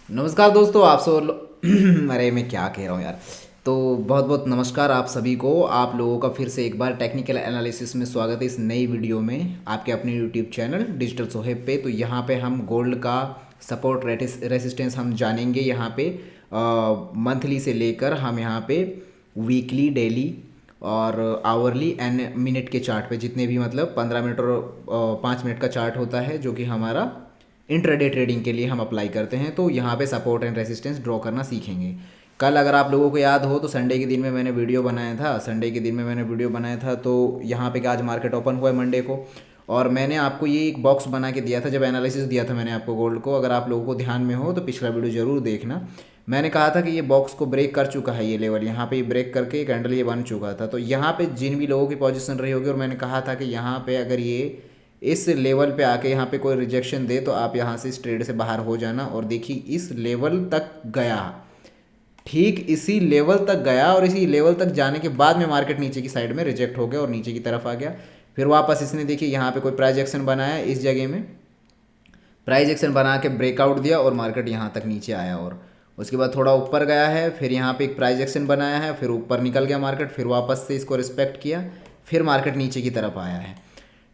नमस्कार दोस्तों, आप सब अरे मैं क्या कह रहा हूँ यार। तो बहुत बहुत नमस्कार आप सभी को। आप लोगों का फिर से एक बार टेक्निकल एनालिसिस में स्वागत है इस नई वीडियो में आपके अपने यूट्यूब चैनल डिजिटल सोहेब पे। तो यहाँ पे हम गोल्ड का सपोर्ट रेसिस्टेंस हम जानेंगे। यहाँ पे मंथली से लेकर हम यहाँ पे वीकली, डेली और आवरली एंड मिनट के चार्ट पे, जितने भी मतलब 15 मिनट और 5 मिनट का चार्ट होता है जो कि हमारा इंट्राडे ट्रेडिंग के लिए हम अप्लाई करते हैं। तो यहाँ पे सपोर्ट एंड रेसिस्टेंस ड्रॉ करना सीखेंगे। कल अगर आप लोगों को याद हो तो संडे के दिन में मैंने वीडियो बनाया था। तो यहाँ पे कि आज मार्केट ओपन हुआ है मंडे को, और मैंने आपको ये एक बॉक्स बना के दिया था जब एनालिसिस दिया था मैंने आपको गोल्ड को। अगर आप लोगों को ध्यान में हो तो पिछला वीडियो ज़रूर देखना। मैंने कहा था कि ये बॉक्स को ब्रेक कर चुका है, ये लेवल यहाँ पे ब्रेक करके कैंडल ये बन चुका था। तो यहाँ पे जिन भी लोगों की पोजीशन रही होगी, और मैंने कहा था कि यहाँ पे अगर ये इस लेवल पे आके यहाँ पे कोई रिजेक्शन दे तो आप यहाँ से इस ट्रेड से बाहर हो जाना। और देखिए इस लेवल तक गया, ठीक इसी लेवल तक गया, और इसी लेवल तक जाने के बाद में मार्केट नीचे की साइड में रिजेक्ट हो गया और नीचे की तरफ आ गया। फिर वापस इसने देखिए यहाँ पे कोई प्राइस एक्शन बनाया, इस जगह में प्राइस एक्शन बना के ब्रेकआउट दिया और मार्केट यहाँ तक नीचे आया, और उसके बाद थोड़ा ऊपर गया है। फिर यहाँ पे एक प्राइस एक्शन बनाया है, फिर ऊपर निकल गया मार्केट, फिर वापस से इसको रिस्पेक्ट किया, फिर मार्केट नीचे की तरफ आया है।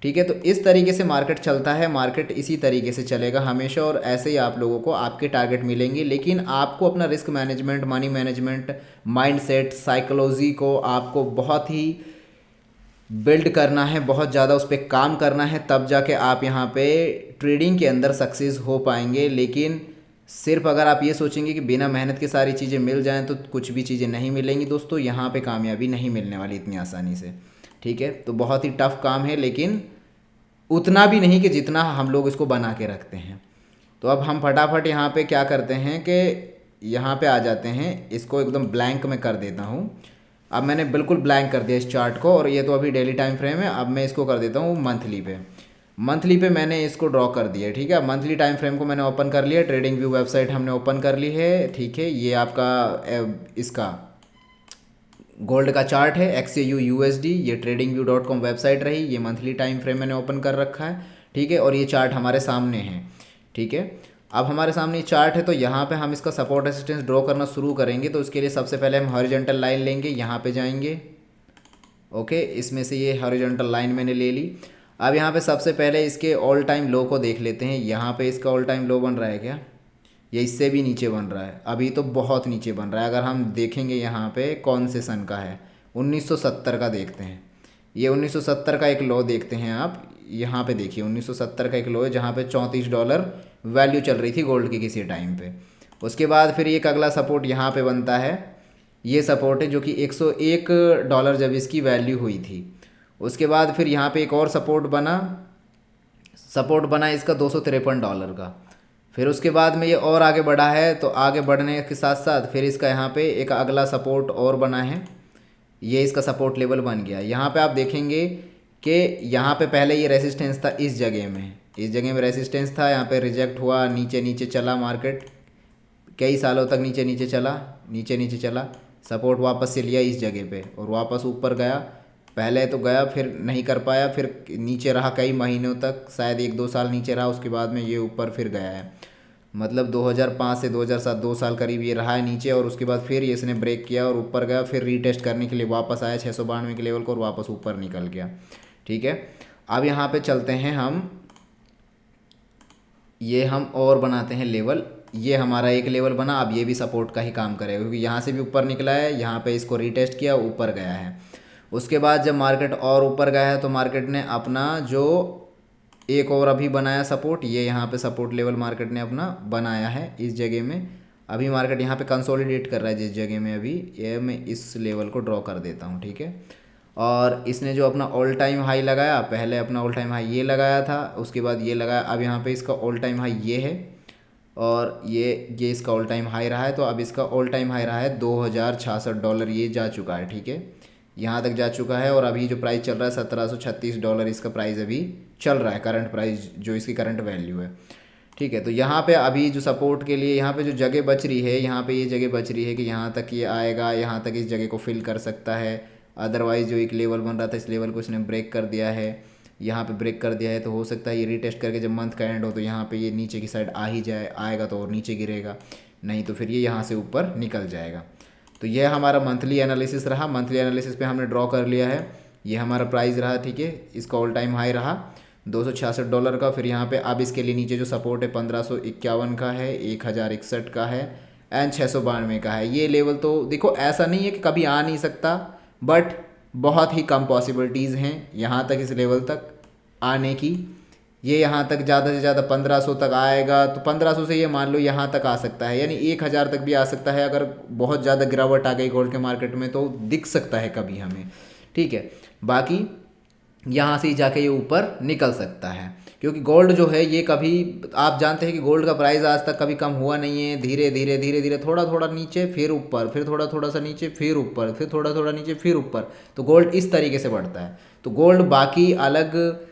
ठीक है, तो इस तरीके से मार्केट चलता है। मार्केट इसी तरीके से चलेगा हमेशा, और ऐसे ही आप लोगों को आपके टारगेट मिलेंगे। लेकिन आपको अपना risk management, money management, mindset, psychology को आपको बहुत ही बिल्ड करना है, बहुत ज़्यादा उस पर काम करना है, तब जाके आप यहाँ पे ट्रेडिंग के अंदर सक्सेस हो पाएंगे। लेकिन सिर्फ अगर आप ये सोचेंगे कि बिना मेहनत के सारी चीज़ें मिल जाएं तो कुछ भी चीज़ें नहीं मिलेंगी दोस्तों। यहाँ पे कामयाबी नहीं मिलने वाली इतनी आसानी से। ठीक है, तो बहुत ही टफ काम है, लेकिन उतना भी नहीं कि जितना हम लोग इसको बना के रखते हैं। तो अब हम फटाफट यहाँ पे क्या करते हैं कि यहाँ पे आ जाते हैं, इसको एकदम ब्लैंक में कर देता हूँ। अब मैंने बिल्कुल ब्लैंक कर दिया इस चार्ट को, और ये तो अभी डेली टाइम फ्रेम है। अब मैं इसको कर देता हूँ मंथली पे मैंने इसको ड्रॉ कर दिया है। ठीक है, मंथली टाइम फ्रेम को मैंने ओपन कर लिया, ट्रेडिंग व्यू वेबसाइट हमने ओपन कर ली है। ठीक है, ये आपका इसका गोल्ड का चार्ट है XAU USD, ये tradingview.com वेबसाइट रही। ये मंथली टाइम फ्रेम मैंने ओपन कर रखा है। ठीक है, और ये चार्ट हमारे सामने है। ठीक है, अब हमारे सामने ये चार्ट है, तो यहाँ पे हम इसका सपोर्ट रेजिस्टेंस ड्रॉ करना शुरू करेंगे। तो उसके लिए सबसे पहले हम हॉरिजॉन्टल लाइन लेंगे, यहाँ पे जाएंगे। ओके, इसमें से ये हॉरिजॉन्टल लाइन मैंने ले ली। अब यहाँ पे सबसे पहले इसके ऑल टाइम लो को देख लेते हैं। यहाँ पे इसका ऑल टाइम लो बन रहा है क्या? ये इससे भी नीचे बन रहा है, अभी तो बहुत नीचे बन रहा है। अगर हम देखेंगे यहाँ पे कौन से सन का है, 1970 का देखते हैं। ये 1970 का एक लो देखते हैं आप। यहाँ पे देखिए 1970 का एक लो है जहाँ पे $34 वैल्यू चल रही थी गोल्ड की किसी टाइम पे। उसके बाद फिर एक अगला सपोर्ट यहाँ पे बनता है। ये सपोर्ट है जो कि $101 जब इसकी वैल्यू हुई थी। उसके बाद फिर यहाँ पे एक और सपोर्ट बना इसका $253 का। फिर उसके बाद में ये और आगे बढ़ा है, तो आगे बढ़ने के साथ साथ फिर इसका यहाँ पे एक अगला सपोर्ट और बना है। ये इसका सपोर्ट लेवल बन गया। यहाँ पे आप देखेंगे कि यहाँ पे पहले ये रेसिस्टेंस था, इस जगह में रेसिस्टेंस था। यहाँ पे रिजेक्ट हुआ, नीचे नीचे चला मार्केट, कई सालों तक नीचे नीचे चला। सपोर्ट वापस से लिया इस जगह पे और वापस ऊपर गया। पहले तो गया, फिर नहीं कर पाया, फिर नीचे रहा कई महीनों तक, शायद 1-2 साल नीचे रहा। उसके बाद में ये ऊपर फिर गया है। मतलब 2005 से 2007, 2 साल करीब ये रहा है नीचे, और उसके बाद फिर ये इसने ब्रेक किया और ऊपर गया। फिर रीटेस्ट करने के लिए वापस आया 692 के लेवल को और वापस ऊपर निकल गया। ठीक है, अब यहाँ पे चलते हैं हम और बनाते हैं लेवल। ये हमारा एक लेवल बना। अब ये भी सपोर्ट का ही काम करेगा, क्योंकि यहाँ से भी ऊपर निकला है, यहाँ पे इसको रीटेस्ट किया, ऊपर गया है। उसके बाद जब मार्केट और ऊपर गया है तो मार्केट ने अपना जो एक और अभी बनाया सपोर्ट, ये यहाँ पे सपोर्ट लेवल मार्केट ने अपना बनाया है इस जगह में। अभी मार्केट यहाँ पे कंसोलिडेट कर रहा है जिस जगह में, अभी ये मैं इस लेवल को ड्रॉ कर देता हूँ। ठीक है, और इसने जो अपना ऑल टाइम हाई लगाया, पहले अपना ऑल टाइम हाई ये लगाया था, उसके बाद ये लगाया। अब यहाँ पे इसका ऑल टाइम हाई ये है, और ये इसका ऑल टाइम हाई रहा है। तो अब इसका ऑल टाइम हाई रहा है $2066, ये जा चुका है। ठीक है, यहाँ तक जा चुका है। और अभी जो प्राइस चल रहा है $1736 इसका प्राइस अभी चल रहा है, करंट प्राइस जो इसकी करंट वैल्यू है। ठीक है, तो यहाँ पे अभी जो सपोर्ट के लिए यहाँ पे जो जगह बच रही है, यहाँ पे ये जगह बच रही है कि यहाँ तक ये आएगा, यहाँ तक इस जगह को फिल कर सकता है। अदरवाइज़ जो एक लेवल बन रहा था, इस लेवल को इसने ब्रेक कर दिया है। यहाँ पे ब्रेक कर दिया है, तो हो सकता है ये रीटेस्ट करके जब मंथ का एंड हो तो यहाँ पे ये नीचे की साइड आ ही जाए, आएगा तो और नीचे गिरेगा, नहीं तो फिर ये यहाँ से ऊपर निकल जाएगा। तो यह हमारा मंथली एनालिसिस रहा। मंथली एनालिसिस पे हमने ड्रॉ कर लिया है, ये हमारा प्राइस रहा, ठीक है। इसका ऑल टाइम हाई रहा $266 का। फिर यहाँ पे अब इसके लिए नीचे जो सपोर्ट है 1551 का है, 1061 का है एंड 692 का है। ये लेवल तो देखो ऐसा नहीं है कि कभी आ नहीं सकता, बट बहुत ही कम पॉसिबिलिटीज़ हैं यहाँ तक, इस लेवल तक आने की। ये यहाँ तक ज़्यादा से ज़्यादा 1500 तक आएगा, तो 1500 से ये मान लो यहाँ तक आ सकता है, यानी 1000 तक भी आ सकता है। अगर बहुत ज़्यादा गिरावट आ गई गोल्ड के मार्केट में तो दिख सकता है कभी हमें, ठीक है। बाकी यहाँ से ही जाके ये ऊपर निकल सकता है, क्योंकि गोल्ड जो है ये कभी, आप जानते हैं कि गोल्ड का प्राइस आज तक कभी कम हुआ नहीं है। धीरे धीरे धीरे धीरे थोड़ा थोड़ा नीचे, फिर ऊपर, फिर थोड़ा थोड़ा सा नीचे, फिर ऊपर, फिर थोड़ा थोड़ा नीचे, फिर ऊपर। तो गोल्ड इस तरीके से बढ़ता है। तो गोल्ड बाकी अलग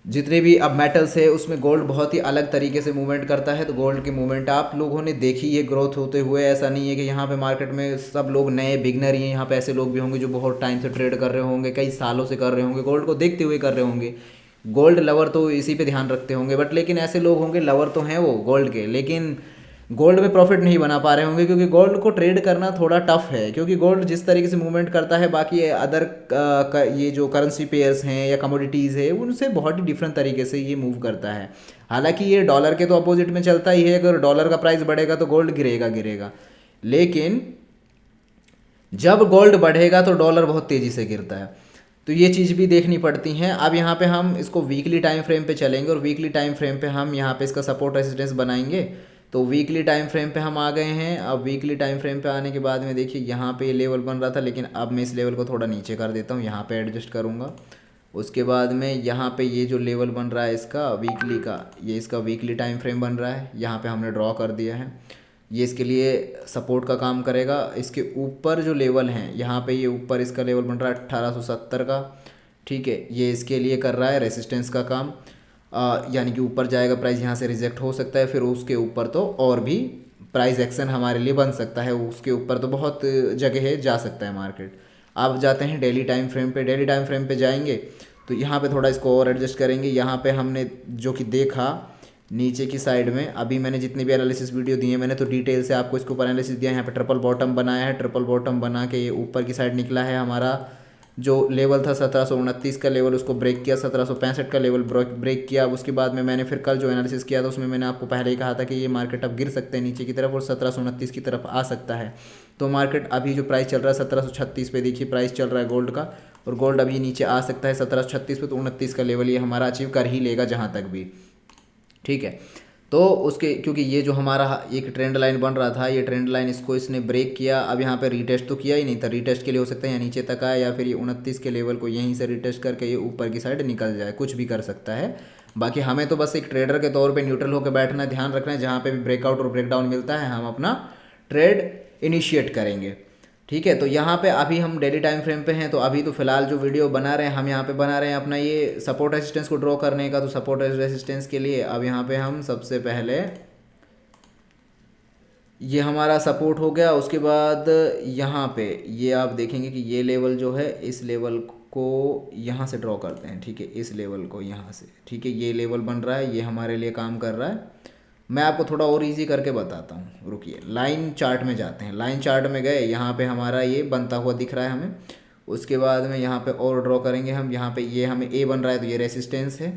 जितने भी अब मेटल्स है उसमें गोल्ड बहुत ही अलग तरीके से मूवमेंट करता है। तो गोल्ड की मूवमेंट आप लोगों ने देखी है ग्रोथ होते हुए। ऐसा नहीं है कि यहाँ पे मार्केट में सब लोग नए बिगनर ही हैं, यहाँ पे ऐसे लोग भी होंगे जो बहुत टाइम से ट्रेड कर रहे होंगे, कई सालों से कर रहे होंगे, गोल्ड को देखते हुए कर रहे होंगे। गोल्ड लवर तो इसी पे ध्यान रखते होंगे, बट लेकिन ऐसे लोग होंगे, लवर तो हैं वो गोल्ड के, लेकिन गोल्ड में प्रॉफिट नहीं बना पा रहे होंगे, क्योंकि गोल्ड को ट्रेड करना थोड़ा टफ है। क्योंकि गोल्ड जिस तरीके से मूवमेंट करता है बाकी अदर ये जो करेंसी पेयर्स हैं या कमोडिटीज़ है उनसे बहुत ही डिफरेंट तरीके से ये मूव करता है। हालांकि ये डॉलर के तो अपोजिट में चलता ही है, अगर डॉलर का प्राइस बढ़ेगा तो गोल्ड गिरेगा गिरेगा, लेकिन जब गोल्ड बढ़ेगा तो डॉलर बहुत तेज़ी से गिरता है। तो ये चीज़ भी देखनी पड़ती हैं। अब यहाँ पे हम इसको वीकली टाइम फ्रेम पे चलेंगे, और वीकली टाइम फ्रेम पे हम यहाँ पे इसका सपोर्ट रेजिस्टेंस बनाएंगे। तो वीकली टाइम फ्रेम पे हम आ गए हैं। अब वीकली टाइम फ्रेम पे आने के बाद में देखिए यहाँ पे ये लेवल बन रहा था, लेकिन अब मैं इस लेवल को थोड़ा नीचे कर देता हूँ, यहाँ पे एडजस्ट करूँगा। उसके बाद में यहाँ पे ये जो लेवल बन रहा है इसका वीकली का, ये इसका वीकली टाइम फ्रेम बन रहा है, यहाँ पे हमने ड्रॉ कर दिया है। ये इसके लिए सपोर्ट का काम करेगा। इसके ऊपर जो लेवल हैं यहाँ पे, ये ऊपर इसका लेवल बन रहा है 1870 का, ठीक है। ये इसके लिए कर रहा है रेसिस्टेंस का काम, यानी कि ऊपर जाएगा प्राइस, यहाँ से रिजेक्ट हो सकता है, फिर उसके ऊपर तो और भी प्राइस एक्शन हमारे लिए बन सकता है, उसके ऊपर तो बहुत जगह है जा सकता है मार्केट। आप जाते हैं डेली टाइम फ्रेम पे, डेली टाइम फ्रेम पे जाएंगे तो यहाँ पे थोड़ा इसको और एडजस्ट करेंगे। यहाँ पे हमने जो कि देखा नीचे की साइड में, अभी मैंने जितनी भी एनालिसिस वीडियो दी है मैंने तो डिटेल से आपको इसके ऊपर एनालिसिस दिया है। यहाँ पे ट्रिपल बॉटम बनाया है, ट्रिपल बॉटम बना के ये ऊपर की साइड निकला है। हमारा जो लेवल था 1729 का लेवल, उसको ब्रेक किया, 1765 का लेवल ब्रेक किया। उसके बाद में मैंने फिर कल जो एनालिसिस किया था उसमें मैंने आपको पहले ही कहा था कि ये मार्केट अब गिर सकते हैं नीचे की तरफ और 1729 की तरफ आ सकता है। तो मार्केट अभी जो प्राइस चल रहा है 1736 पे, देखिए प्राइस चल रहा है गोल्ड का, और गोल्ड अभी नीचे आ सकता है 1736 पे। तो 29 का लेवल ये हमारा अचीव कर ही लेगा जहाँ तक भी, ठीक है। तो उसके, क्योंकि ये जो हमारा एक ट्रेंड लाइन बन रहा था, ये ट्रेंड लाइन इसको इसने ब्रेक किया। अब यहाँ पे रीटेस्ट तो किया ही नहीं था, रीटेस्ट के लिए हो सकता है या नीचे तक आए, या फिर ये 29 के लेवल को यहीं से रीटेस्ट करके ये ऊपर की साइड निकल जाए, कुछ भी कर सकता है। बाकी हमें तो बस एक ट्रेडर के तौर पे न्यूट्रल होकर बैठना है, ध्यान रखना है, जहाँ पे भी ब्रेकआउट और ब्रेकडाउन मिलता है हम अपना ट्रेड इनिशिएट करेंगे, ठीक है। तो यहाँ पे अभी हम डेली टाइम फ्रेम पे हैं, तो अभी तो फिलहाल जो वीडियो बना रहे हैं हम यहाँ पे बना रहे हैं अपना ये सपोर्ट रेजिस्टेंस को ड्रॉ करने का। तो सपोर्ट रेजिस्टेंस के लिए अब यहाँ पे हम सबसे पहले, ये हमारा सपोर्ट हो गया। उसके बाद यहाँ पे ये आप देखेंगे कि ये लेवल जो है, इस लेवल को यहाँ से ड्रॉ करते हैं, ठीक है, इस लेवल को यहाँ से, ठीक है। ये लेवल बन रहा है, ये हमारे लिए काम कर रहा है। मैं आपको थोड़ा और इजी करके बताता हूँ, रुकिए। लाइन चार्ट में जाते हैं, लाइन चार्ट में गए, यहाँ पे हमारा ये बनता हुआ दिख रहा है हमें। उसके बाद में यहाँ पे और ड्रॉ करेंगे हम, यहाँ पे ये हमें ए बन रहा है तो ये रेसिस्टेंस है।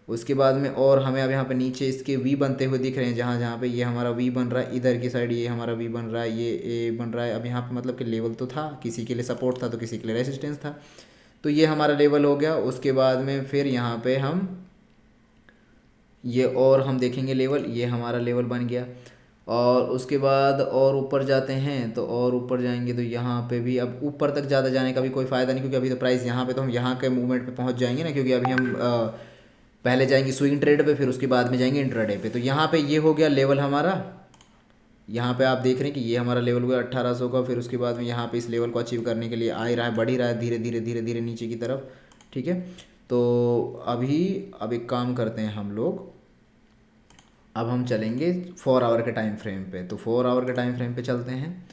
उसके बाद में और हमें अब यहाँ पे नीचे इसके वी बनते हुए दिख रहे हैं, जहाँ जहाँ पे ये हमारा वी बन रहा है, इधर की साइड ये हमारा वी बन रहा है, ये ए बन रहा है। अब यहाँ पे मतलब कि लेवल तो था, किसी के लिए सपोर्ट था तो किसी के लिए रेसिस्टेंस था, तो ये हमारा लेवल हो गया। उसके बाद में फिर यहाँ पे हम ये और हम देखेंगे लेवल, ये हमारा लेवल बन गया। और उसके बाद और ऊपर जाते हैं, तो और ऊपर जाएंगे तो यहाँ पे भी अब ऊपर तक ज़्यादा जाने का भी कोई फ़ायदा नहीं, क्योंकि अभी तो प्राइस यहाँ पे, तो हम यहाँ के मूवमेंट पे पहुँच जाएंगे ना, क्योंकि अभी हम पहले जाएंगे स्विंग ट्रेड पे, फिर उसके बाद में जाएंगे इंट्राडे पे। तो यहाँ पे ये हो गया लेवल हमारा, यहाँ पे आप देख रहे हैं कि ये हमारा लेवल हुआ 1800 का। फिर उसके बाद में यहाँ पे इस लेवल को अचीव करने के लिए आ ही रहा है, बढ़ ही रहा है धीरे धीरे धीरे धीरे नीचे की तरफ, ठीक है। तो अभी अब एक काम करते हैं हम लोग, अब हम चलेंगे 4 आवर के टाइम फ्रेम पे। तो 4 आवर के टाइम फ्रेम पे चलते हैं।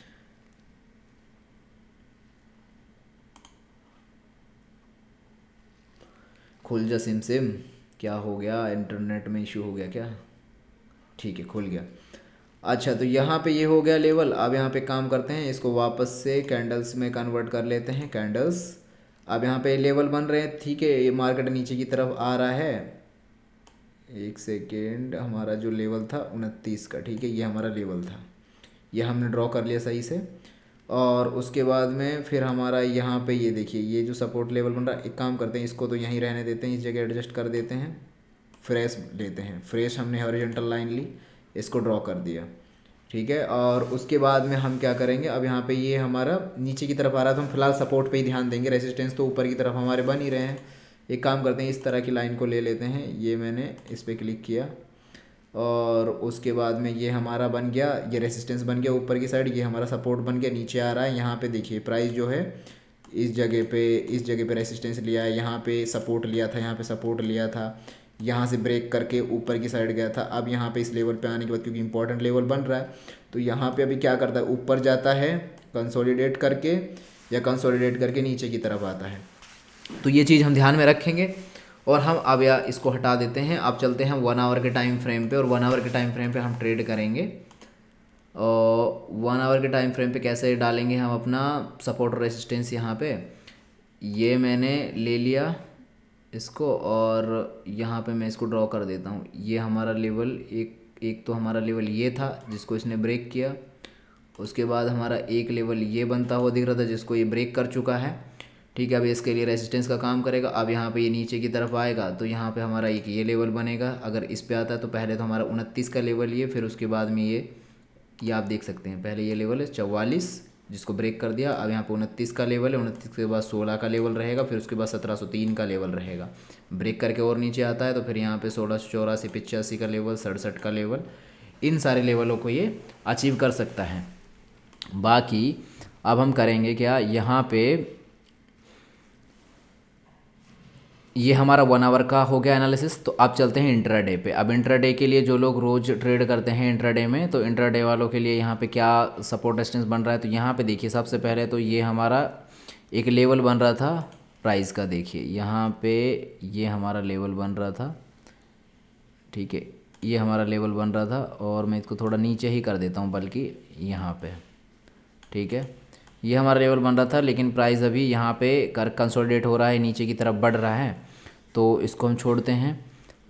खुल जा सिम सिम। क्या हो गया, इंटरनेट में इशू हो गया क्या? ठीक है, खुल गया। अच्छा, तो यहाँ पे ये हो गया लेवल। अब यहाँ पे काम करते हैं, इसको वापस से कैंडल्स में कन्वर्ट कर लेते हैं, कैंडल्स। अब यहाँ पे लेवल बन रहे हैं, ठीक है। ये मार्केट नीचे की तरफ आ रहा है। एक सेकेंड, हमारा जो लेवल था 29 का, ठीक है, ये हमारा लेवल था, ये हमने ड्रॉ कर लिया सही से। और उसके बाद में फिर हमारा यहाँ पे ये देखिए, ये जो सपोर्ट लेवल बन रहा है, एक काम करते हैं, इसको तो यहीं रहने देते हैं, इस जगह एडजस्ट कर देते हैं। फ्रेश लेते हैं, फ्रेश हमने हॉरिजॉन्टल लाइन ली, इसको ड्रॉ कर दिया, ठीक है। और उसके बाद में हम क्या करेंगे, अब यहाँ पे ये हमारा नीचे की तरफ आ रहा है, तो हम फिलहाल सपोर्ट पे ही ध्यान देंगे, रेसिस्टेंस तो ऊपर की तरफ हमारे बन ही रहे हैं। एक काम करते हैं, इस तरह की लाइन को ले लेते हैं, ये मैंने इस पर क्लिक किया, और उसके बाद में ये हमारा बन गया, ये रेसिस्टेंस बन गया ऊपर की साइड, ये हमारा सपोर्ट बन गया, नीचे आ रहा है। यहाँ पे देखिए प्राइस जो है इस जगह पे रेसिस्टेंस लिया है, यहाँ पे सपोर्ट लिया था, यहाँ पे सपोर्ट लिया था, यहाँ से ब्रेक करके ऊपर की साइड गया था। अब यहाँ पे इस लेवल पे आने के बाद, क्योंकि इंपॉर्टेंट लेवल बन रहा है, तो यहाँ पे अभी क्या करता है, ऊपर जाता है कंसोलिडेट करके, या कंसोलिडेट करके नीचे की तरफ आता है। तो ये चीज़ हम ध्यान में रखेंगे। और हम अब या इसको हटा देते हैं, अब चलते हैं 1 आवर के टाइम फ्रेम पे, और 1 आवर के टाइम फ्रेम पे हम ट्रेड करेंगे। और 1 आवर के टाइम फ्रेम पे कैसे डालेंगे हम अपना सपोर्ट रेजिस्टेंस, यहाँ पे ये मैंने ले लिया इसको, और यहाँ पे मैं इसको ड्रॉ कर देता हूँ। ये हमारा लेवल एक तो हमारा लेवल ये था जिसको इसने ब्रेक किया, उसके बाद हमारा एक लेवल ये बनता हुआ दिख रहा था जिसको ये ब्रेक कर चुका है, ठीक है। अब इसके लिए रेजिस्टेंस का काम करेगा। अब यहाँ पे ये नीचे की तरफ आएगा, तो यहाँ पे हमारा एक ये लेवल बनेगा। अगर इस पे आता है तो पहले तो हमारा 29 का लेवल ये, फिर उसके बाद में ये आप देख सकते हैं, पहले ये लेवल है 44 जिसको ब्रेक कर दिया। अब यहाँ पे 29 का लेवल है, 29 के बाद 16 का लेवल रहेगा, फिर उसके बाद 1703 का लेवल रहेगा। ब्रेक करके और नीचे आता है तो फिर यहाँ पे 1684, 85 का लेवल, 67 का लेवल, इन सारे लेवलों को ये अचीव कर सकता है। बाकी अब हम करेंगे क्या, यहाँ पे ये हमारा 1 आवर का हो गया एनालिसिस। तो अब चलते हैं इंट्राडे पे। अब इंट्राडे के लिए जो लोग रोज़ ट्रेड करते हैं इंट्राडे में, तो इंट्राडे वालों के लिए यहाँ पे क्या सपोर्ट रेजिस्टेंस बन रहा है, तो यहाँ पे देखिए सबसे पहले तो ये हमारा एक लेवल बन रहा था प्राइस का, देखिए यहाँ पे ये हमारा लेवल बन रहा था, ठीक है, ये हमारा लेवल बन रहा था। और मैं इसको थोड़ा नीचे ही कर देता हूँ, बल्कि यहाँ पे, ठीक है, ये हमारा लेवल बन रहा था, लेकिन प्राइस अभी यहाँ पे कंसोलिडेट हो रहा है, नीचे की तरफ बढ़ रहा है, तो इसको हम छोड़ते हैं।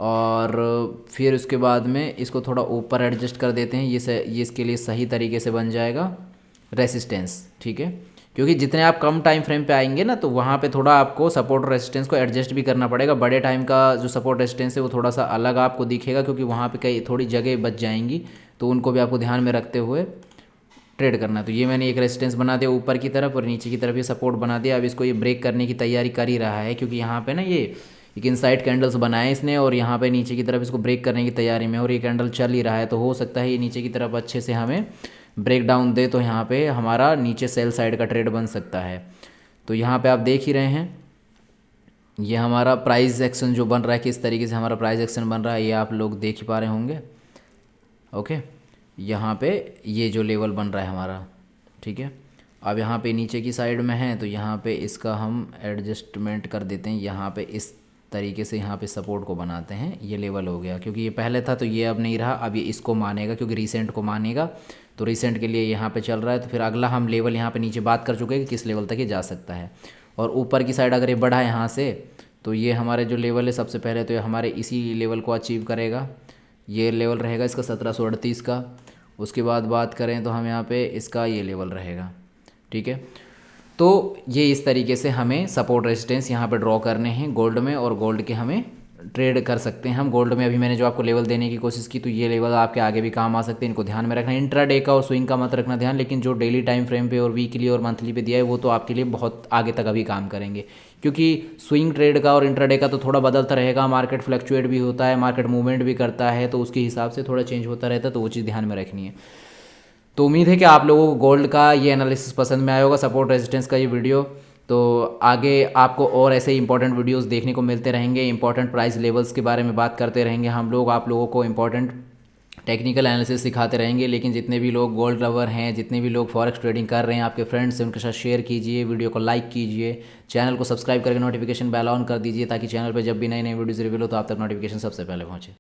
और फिर उसके बाद में इसको थोड़ा ऊपर एडजस्ट कर देते हैं, ये इसके लिए सही तरीके से बन जाएगा रेसिस्टेंस, ठीक है। क्योंकि जितने आप कम टाइम फ्रेम पे आएंगे ना, तो वहाँ पे थोड़ा आपको सपोर्ट रेजिस्टेंस को एडजस्ट भी करना पड़ेगा। बड़े टाइम का जो सपोर्ट रेजिस्टेंस है वो थोड़ा सा अलग आपको दिखेगा, क्योंकि वहाँ पे कई थोड़ी जगह बच जाएंगी, तो उनको भी आपको ध्यान में रखते हुए ट्रेड करना। तो ये मैंने एक रेजिस्टेंस बना दिया ऊपर की तरफ, और नीचे की तरफ ये सपोर्ट बना दिया। अब इसको ये ब्रेक करने की तैयारी कर ही रहा है, क्योंकि यहाँ पे ना ये एक इनसाइड कैंडल्स बनाए इसने, और यहाँ पे नीचे की तरफ इसको ब्रेक करने की तैयारी में, और ये कैंडल चल ही रहा है, तो हो सकता है ये नीचे की तरफ अच्छे से हमें ब्रेक डाउन दे, तो यहाँ पे हमारा नीचे सेल साइड का ट्रेड बन सकता है। तो यहाँ पे आप देख ही रहे हैं, ये हमारा प्राइस एक्शन जो बन रहा है, किस तरीके से हमारा प्राइस एक्शन बन रहा है, ये आप लोग देख ही पा रहे होंगे। ओके, यहाँ पे ये जो लेवल बन रहा है हमारा, ठीक है। अब यहाँ पे नीचे की साइड में है, तो यहाँ पे इसका हम एडजस्टमेंट कर देते हैं, यहाँ पे इस तरीके से यहाँ पे सपोर्ट को बनाते हैं। ये लेवल हो गया, क्योंकि ये पहले था तो ये अब नहीं रहा, अब ये इसको मानेगा, क्योंकि रिसेंट को मानेगा, तो रिसेंट के लिए यहाँ पे चल रहा है। तो फिर अगला हम लेवल यहाँ पे नीचे बात कर चुके हैं कि किस लेवल तक ये जा सकता है। और ऊपर की साइड अगर ये बढ़ा है यहाँ से, तो ये हमारे जो लेवल है सबसे पहले तो ये हमारे इसी लेवल को अचीव करेगा, ये लेवल रहेगा इसका 1738 का। उसके बाद बात करें तो हम यहाँ पे इसका ये लेवल रहेगा, ठीक है। तो ये इस तरीके से हमें सपोर्ट रेजिस्टेंस यहाँ पे ड्रॉ करने हैं गोल्ड में, और गोल्ड के हमें ट्रेड कर सकते हैं हम गोल्ड में। अभी मैंने जो आपको लेवल देने की कोशिश की, तो ये लेवल आपके आगे भी काम आ सकते हैं, इनको ध्यान में रखना। इंट्रा डे का और स्विंग का मत रखना ध्यान, लेकिन जो डेली टाइम फ्रेम पे और वीकली और मंथली पे दिया है वो तो आपके लिए बहुत आगे तक अभी काम करेंगे, क्योंकि स्विंग ट्रेड का और इंट्रा डे का तो थोड़ा बदलता रहेगा, मार्केट फ्लक्चुएट भी होता है, मार्केट मूवमेंट भी करता है, तो उसके हिसाब से थोड़ा चेंज होता रहता है, तो वो चीज़ ध्यान में रखनी है। तो उम्मीद है कि आप लोगों को गोल्ड का ये एनालिसिस पसंद में आया होगा, सपोर्ट रेजिस्टेंस का ये वीडियो। तो आगे आपको और ऐसे इंपॉर्टेंट वीडियोस देखने को मिलते रहेंगे, इंपॉर्टेंट प्राइस लेवल्स के बारे में बात करते रहेंगे हम लोग, आप लोगों को इंपॉर्टेंट टेक्निकल एनालिसिस सिखाते रहेंगे। लेकिन जितने भी लोग गोल्ड लवर हैं, जितने भी लोग फॉरेक्स ट्रेडिंग कर रहे हैं, आपके फ्रेंड्स हैं, उनके साथ शेयर कीजिए, वीडियो को लाइक कीजिए, चैनल को सब्सक्राइब करके नोटिफिकेशन बेल ऑन कर दीजिए, ताकि चैनल पे जब भी नई नई वीडियोज़ रिवील हो तो आप तक नोटिफिकेशन सबसे पहले पहुँचे।